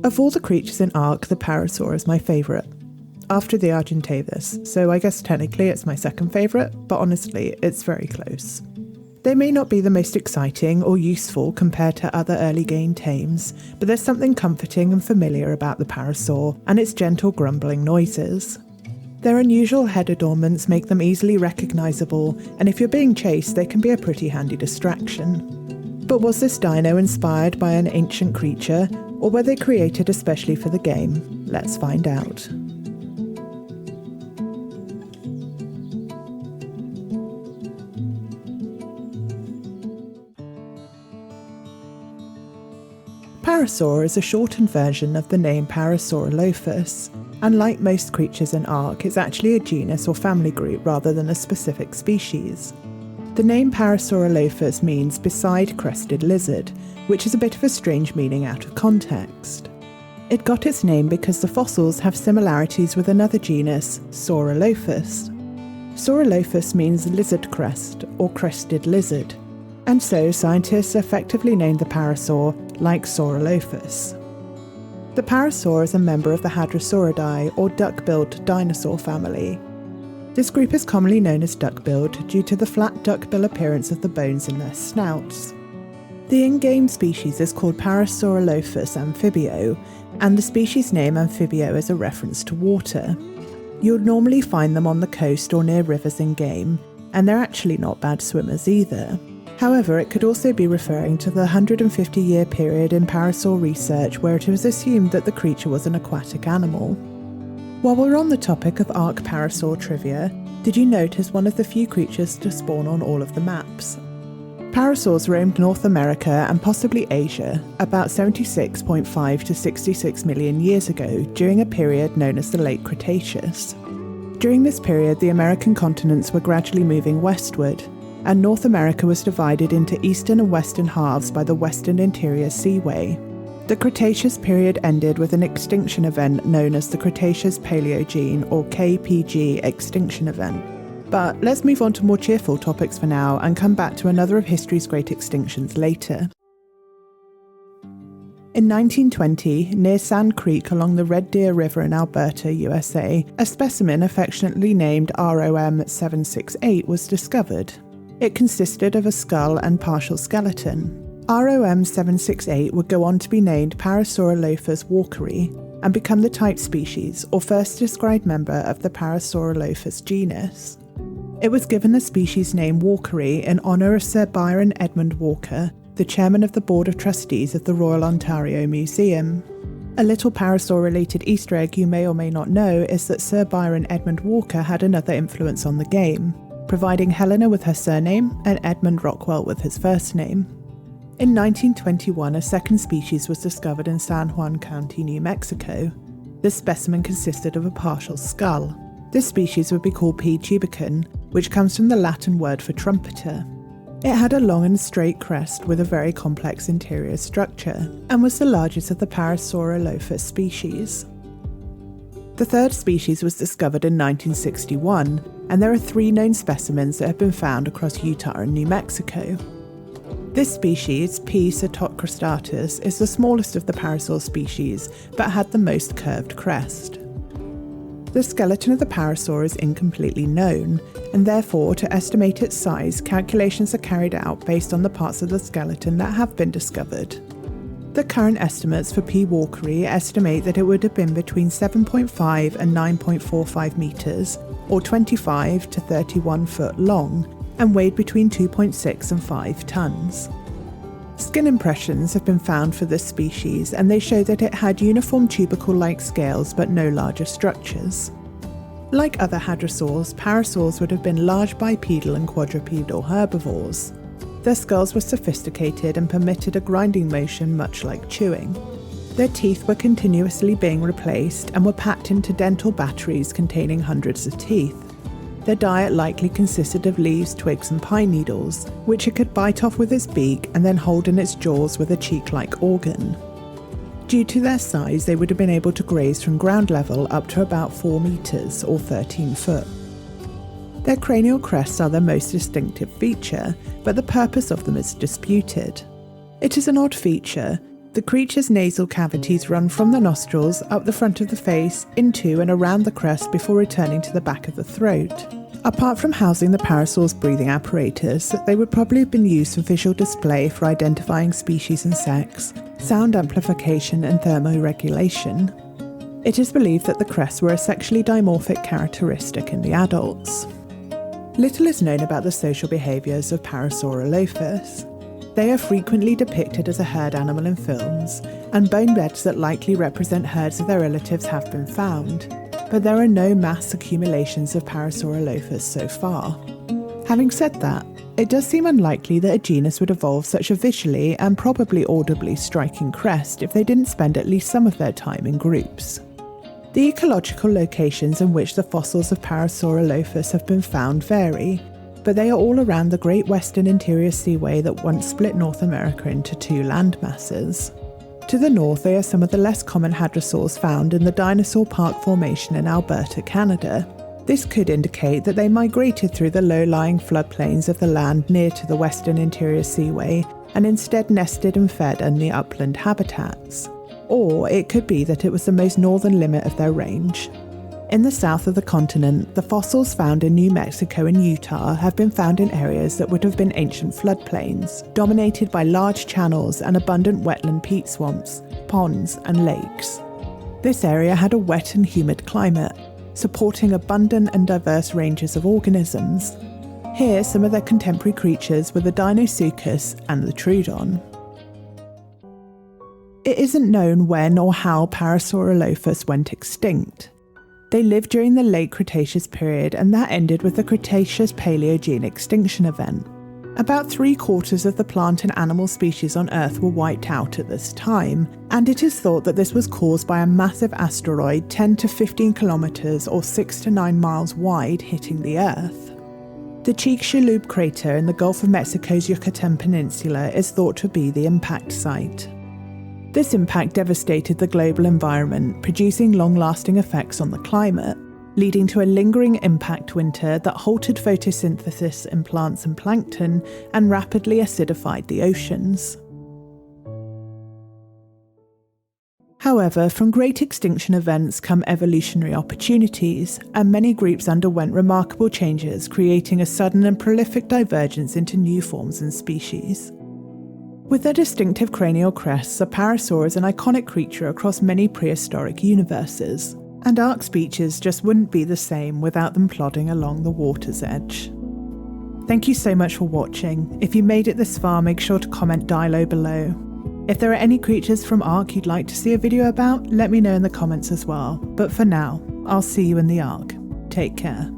Of all the creatures in Ark, the Parasaur is my favourite. After the Argentavis, so I guess technically it's my second favourite, but honestly, it's very close. They may not be the most exciting or useful compared to other early game tames, but there's something comforting and familiar about the Parasaur and its gentle grumbling noises. Their unusual head adornments make them easily recognisable, and if you're being chased, they can be a pretty handy distraction. But was this dino inspired by an ancient creature, or were they created especially for the game? Let's find out. Parasaur is a shortened version of the name Parasaurolophus, and like most creatures in Ark, it's actually a genus or family group rather than a specific species. The name Parasaurolophus means beside crested lizard, which is a bit of a strange meaning out of context. It got its name because the fossils have similarities with another genus, Saurolophus. Saurolophus means lizard crest or crested lizard, and so scientists effectively named the Parasaur like Saurolophus. The Parasaur is a member of the Hadrosauridae or duck-billed dinosaur family. This group is commonly known as duck-billed due to the flat duck-bill appearance of the bones in their snouts. The in-game species is called Parasaurolophus amphibio, and the species name amphibio is a reference to water. You'll normally find them on the coast or near rivers in-game, and they're actually not bad swimmers either. However, it could also be referring to the 150-year period in parasaur research where it was assumed that the creature was an aquatic animal. While we're on the topic of Ark Parasaur trivia, did you notice one of the few creatures to spawn on all of the maps? Parasaurs roamed North America and possibly Asia about 76.5 to 66 million years ago during a period known as the Late Cretaceous. During this period, the American continents were gradually moving westward, and North America was divided into eastern and western halves by the Western Interior Seaway. The Cretaceous period ended with an extinction event known as the Cretaceous Paleogene or KPG extinction event. But let's move on to more cheerful topics for now and come back to another of history's great extinctions later. In 1920, near Sand Creek along the Red Deer River in Alberta, USA, a specimen affectionately named ROM 768 was discovered. It consisted of a skull and partial skeleton. ROM 768 would go on to be named Parasaurolophus walkeri and become the type species or first described member of the Parasaurolophus genus. It was given the species name Walkeri in honour of Sir Byron Edmund Walker, the chairman of the Board of Trustees of the Royal Ontario Museum. A little parasaur-related Easter egg you may or may not know is that Sir Byron Edmund Walker had another influence on the game, providing Helena with her surname and Edmund Rockwell with his first name. In 1921, a second species was discovered in San Juan County, New Mexico. This specimen consisted of a partial skull. This species would be called P. tubicen, which comes from the Latin word for trumpeter. It had a long and straight crest with a very complex interior structure, and was the largest of the Parasaurolophus species. The third species was discovered in 1961, and there are 3 known specimens that have been found across Utah and New Mexico. This species, P. cyrtocristatus, is the smallest of the parasaur species, but had the most curved crest. The skeleton of the parasaur is incompletely known, and therefore, to estimate its size, calculations are carried out based on the parts of the skeleton that have been discovered. The current estimates for P. walkeri estimate that it would have been between 7.5 and 9.45 metres, or 25 to 31 foot long, and weighed between 2.6 and 5 tonnes. Skin impressions have been found for this species, and they show that it had uniform tubercle-like scales but no larger structures. Like other hadrosaurs, parasaurs would have been large bipedal and quadrupedal herbivores. Their skulls were sophisticated and permitted a grinding motion much like chewing. Their teeth were continuously being replaced and were packed into dental batteries containing hundreds of teeth. Their diet likely consisted of leaves, twigs and pine needles, which it could bite off with its beak and then hold in its jaws with a cheek-like organ. Due to their size, they would have been able to graze from ground level up to about 4 metres or 13 foot. Their cranial crests are their most distinctive feature, but the purpose of them is disputed. It is an odd feature. The creature's nasal cavities run from the nostrils, up the front of the face, into and around the crest before returning to the back of the throat. Apart from housing the parasaur's breathing apparatus, they would probably have been used for visual display for identifying species and sex, sound amplification and thermoregulation. It is believed that the crests were a sexually dimorphic characteristic in the adults. Little is known about the social behaviours of Parasaurolophus. They are frequently depicted as a herd animal in films, and bone beds that likely represent herds of their relatives have been found, but there are no mass accumulations of Parasaurolophus so far. Having said that, it does seem unlikely that a genus would evolve such a visually and probably audibly striking crest if they didn't spend at least some of their time in groups. The ecological locations in which the fossils of Parasaurolophus have been found vary, but they are all around the Great Western Interior Seaway that once split North America into two land masses. To the north, they are some of the less common hadrosaurs found in the Dinosaur Park Formation in Alberta, Canada. This could indicate that they migrated through the low-lying floodplains of the land near to the Western Interior Seaway and instead nested and fed in the upland habitats. Or it could be that it was the most northern limit of their range. In the south of the continent, the fossils found in New Mexico and Utah have been found in areas that would have been ancient floodplains, dominated by large channels and abundant wetland peat swamps, ponds and lakes. This area had a wet and humid climate, supporting abundant and diverse ranges of organisms. Here, some of their contemporary creatures were the Deinosuchus and the Troodon. It isn't known when or how Parasaurolophus went extinct. They lived during the late Cretaceous period, and that ended with the Cretaceous-Paleogene extinction event. About 3/4 of the plant and animal species on Earth were wiped out at this time, and it is thought that this was caused by a massive asteroid 10 to 15 kilometers or 6 to 9 miles wide hitting the Earth. The Chicxulub crater in the Gulf of Mexico's Yucatan Peninsula is thought to be the impact site. This impact devastated the global environment, producing long-lasting effects on the climate, leading to a lingering impact winter that halted photosynthesis in plants and plankton and rapidly acidified the oceans. However, from great extinction events come evolutionary opportunities, and many groups underwent remarkable changes, creating a sudden and prolific divergence into new forms and species. With their distinctive cranial crests, a parasaur is an iconic creature across many prehistoric universes, and Ark speeches just wouldn't be the same without them plodding along the water's edge. Thank you so much for watching. If you made it this far, make sure to comment Dilo below. If there are any creatures from Ark you'd like to see a video about, let me know in the comments as well. But for now, I'll see you in the Ark. Take care.